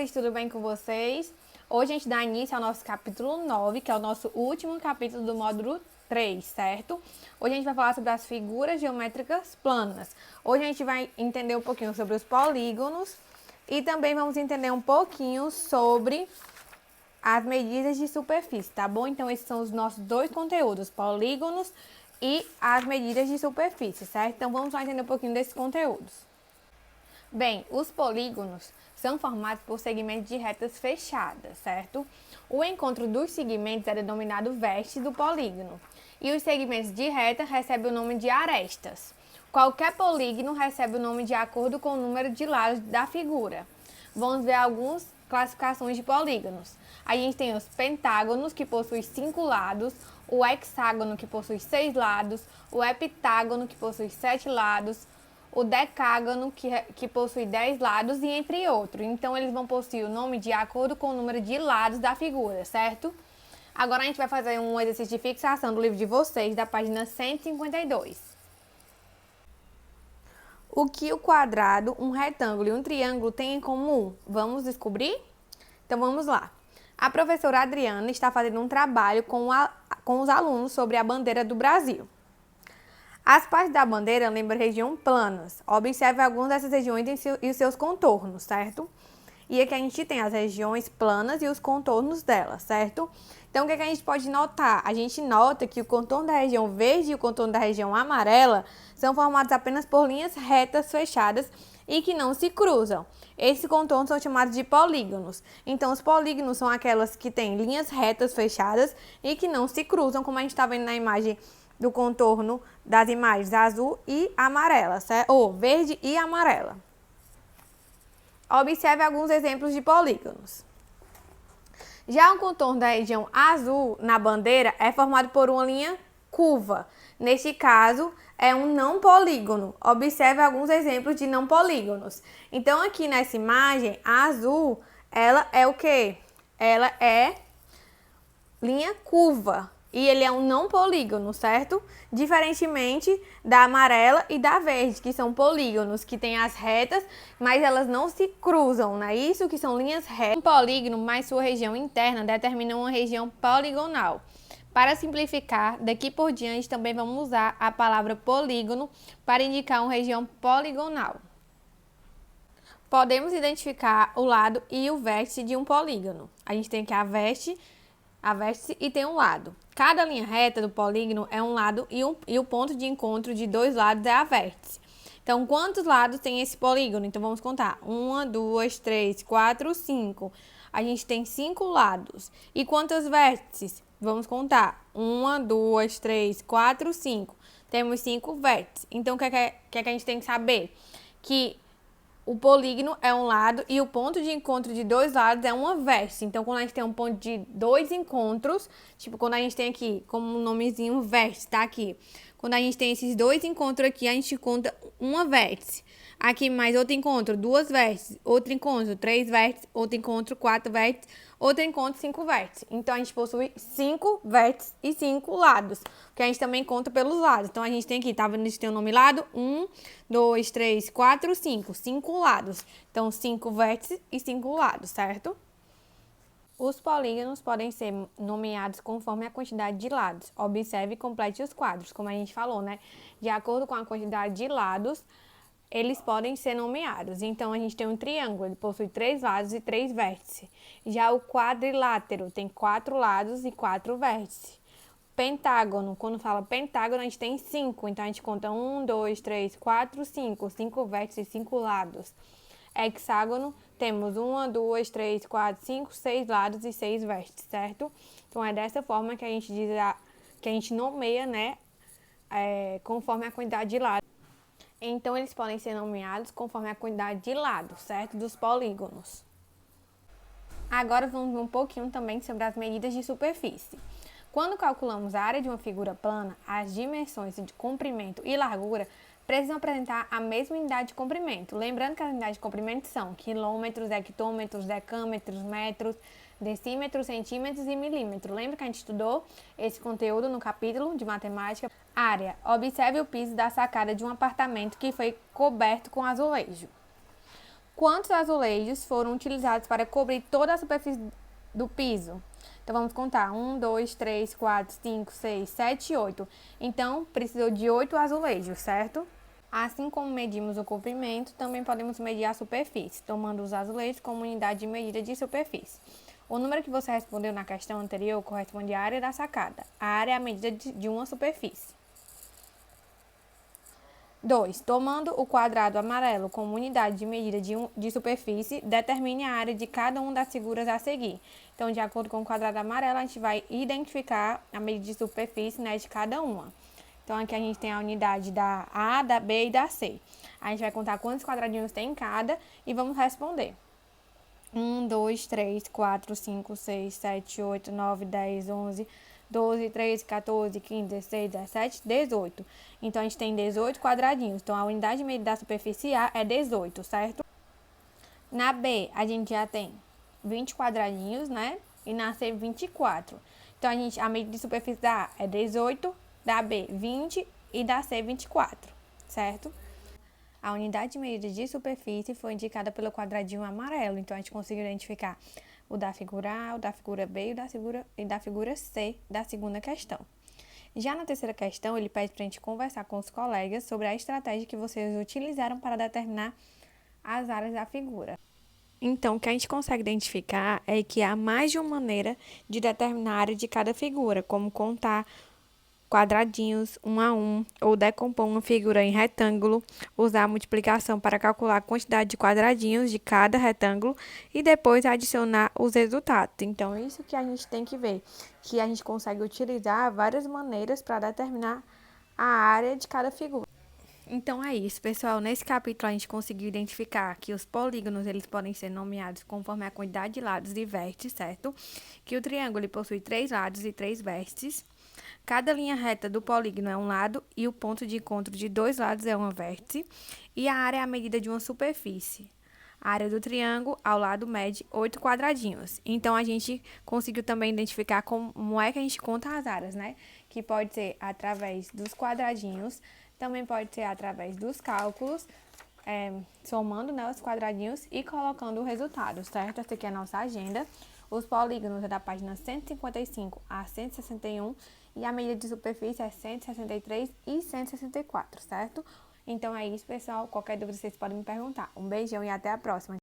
gente, tudo bem com vocês? Hoje a gente dá início ao nosso capítulo 9, que é o nosso último capítulo do módulo 3, certo? Hoje a gente vai falar sobre as figuras geométricas planas. Hoje a gente vai entender um pouquinho sobre os polígonos e também vamos entender um pouquinho sobre as medidas de superfície, tá bom? Então esses são os nossos dois conteúdos, polígonos e as medidas de superfície, certo? Então vamos lá entender um pouquinho desses conteúdos. Bem, os polígonos são formados por segmentos de retas fechadas, certo? O encontro dos segmentos é denominado vértice do polígono. E os segmentos de reta recebem o nome de arestas. Qualquer polígono recebe o nome de acordo com o número de lados da figura. Vamos ver algumas classificações de polígonos. A gente tem os pentágonos, que possuem 5 lados, o hexágono, que possui 6 lados, o heptágono, que possui 7 lados, o decágono, que possui 10 lados, e entre outros. Então, eles vão possuir o nome de acordo com o número de lados da figura, certo? Agora, a gente vai fazer um exercício de fixação do livro de vocês, da página 152. O que o quadrado, um retângulo e um triângulo têm em comum? Vamos descobrir? Então, vamos lá. A professora Adriana está fazendo um trabalho com os alunos sobre a bandeira do Brasil. As partes da bandeira lembram região planas. Observe algumas dessas regiões e os seus contornos, certo? E aqui a gente tem as regiões planas e os contornos delas, certo? Então, o que a gente pode notar? A gente nota que o contorno da região verde e o contorno da região amarela são formados apenas por linhas retas fechadas e que não se cruzam. Esses contornos são chamados de polígonos. Então, os polígonos são aquelas que têm linhas retas fechadas e que não se cruzam, como a gente está vendo na imagem do contorno das imagens azul e amarela, certo? Ou verde e amarela. Observe alguns exemplos de polígonos. Já o contorno da região azul na bandeira é formado por uma linha curva. Neste caso, é um não polígono. Observe alguns exemplos de não polígonos. Então, aqui nessa imagem, a azul, ela é o quê? Ela é linha curva. E ele é um não polígono, certo? Diferentemente da amarela e da verde, que são polígonos, que têm as retas, mas elas não se cruzam, não é isso? Que são linhas retas. Um polígono mais sua região interna determina uma região poligonal. Para simplificar, daqui por diante também vamos usar a palavra polígono para indicar uma região poligonal. Podemos identificar o lado e o vértice de um polígono. A gente tem aqui a vértice e tem um lado. Cada linha reta do polígono é um lado e o ponto de encontro de dois lados é a vértice. Então, quantos lados tem esse polígono? Então, vamos contar. 1, 2, 3, 4, 5. A gente tem 5 lados. E quantos vértices? Vamos contar. 1, 2, 3, 4, 5. Temos 5 vértices. Então, o que é que a gente tem que saber? Que o polígono é um lado e o ponto de encontro de dois lados é uma vértice. Então, quando a gente tem um ponto de dois encontros, tipo quando a gente tem aqui, como um nomezinho vértice, tá aqui. Quando a gente tem esses dois encontros aqui, a gente conta uma vértice. Aqui mais outro encontro, 2 vértices. Outro encontro, 3 vértices. Outro encontro, 4 vértices. Outro encontro, 5 vértices. Então, a gente possui 5 vértices e 5 lados, que a gente também conta pelos lados. Então, a gente tem aqui, tá vendo? A gente tem o nome lado, 1, 2, 3, 4, 5. 5 lados. Então, 5 vértices e 5 lados, certo? Os polígonos podem ser nomeados conforme a quantidade de lados. Observe e complete os quadros, como a gente falou, né? De acordo com a quantidade de lados, eles podem ser nomeados. Então, a gente tem um triângulo, ele possui 3 lados e 3 vértices. Já o quadrilátero tem 4 lados e 4 vértices. Pentágono, quando fala pentágono, a gente tem 5. Então, a gente conta 1, 2, 3, 4, 5. 5 vértices e 5 lados. Hexágono, temos 1, 2, 3, 4, 5, 6 lados e 6 vértices, certo? Então, é dessa forma que a gente diz, que a gente nomeia, né? Conforme a quantidade de lados. Então, eles podem ser nomeados conforme a quantidade de lados, certo? Dos polígonos. Agora, vamos ver um pouquinho também sobre as medidas de superfície. Quando calculamos a área de uma figura plana, as dimensões de comprimento e largura precisam apresentar a mesma unidade de comprimento. Lembrando que as unidades de comprimento são quilômetros, hectômetros, decâmetros, metros, decímetros, centímetros e milímetros. Lembra que a gente estudou esse conteúdo no capítulo de matemática? Área. Observe o piso da sacada de um apartamento que foi coberto com azulejo. Quantos azulejos foram utilizados para cobrir toda a superfície do piso? Então, vamos contar. 1, 2, 3, 4, 5, 6, 7, 8. Então, precisou de 8 azulejos, certo? Assim como medimos o comprimento, também podemos medir a superfície, tomando os azulejos como unidade de medida de superfície. O número que você respondeu na questão anterior corresponde à área da sacada. A área é a medida de uma superfície. 2. Tomando o quadrado amarelo como unidade de medida de superfície, determine a área de cada uma das figuras a seguir. Então, de acordo com o quadrado amarelo, a gente vai identificar a medida de superfície, né, de cada uma. Então, aqui a gente tem a unidade da A, da B e da C. A gente vai contar quantos quadradinhos tem em cada e vamos responder. 1, 2, 3, 4, 5, 6, 7, 8, 9, 10, 11, 12, 13, 14, 15, 16, 17, 18. Então, a gente tem 18 quadradinhos. Então, a unidade de medida da superfície A é 18, certo? Na B, a gente já tem 20 quadradinhos, né? E na C, 24. Então, a medida de superfície da A é 18, da B, 20 e da C, 24, certo? A unidade de medida de superfície foi indicada pelo quadradinho amarelo. Então, a gente conseguiu identificar o da figura A, o da figura B e da figura C da segunda questão. Já na terceira questão, ele pede para a gente conversar com os colegas sobre a estratégia que vocês utilizaram para determinar as áreas da figura. Então, o que a gente consegue identificar é que há mais de uma maneira de determinar a área de cada figura, como contar quadradinhos 1 a 1, ou decompor uma figura em retângulo, usar a multiplicação para calcular a quantidade de quadradinhos de cada retângulo e depois adicionar os resultados. Então, isso que a gente tem que ver, que a gente consegue utilizar várias maneiras para determinar a área de cada figura. Então é isso, pessoal. Nesse capítulo a gente conseguiu identificar que os polígonos eles podem ser nomeados conforme a quantidade de lados e vértices, certo? Que o triângulo ele possui 3 lados e 3 vértices. Cada linha reta do polígono é um lado e o ponto de encontro de 2 lados é um vértice. E a área é a medida de uma superfície. A área do triângulo, ao lado, mede 8 quadradinhos. Então, a gente conseguiu também identificar como é que a gente conta as áreas, né? Que pode ser através dos quadradinhos, também pode ser através dos cálculos, somando, né, os quadradinhos e colocando o resultado, certo? Essa aqui é a nossa agenda. Os polígonos é da página 155 a 161 e a medida de superfície é 163 e 164, certo? Então é isso, pessoal. Qualquer dúvida vocês podem me perguntar. Um beijão e até a próxima.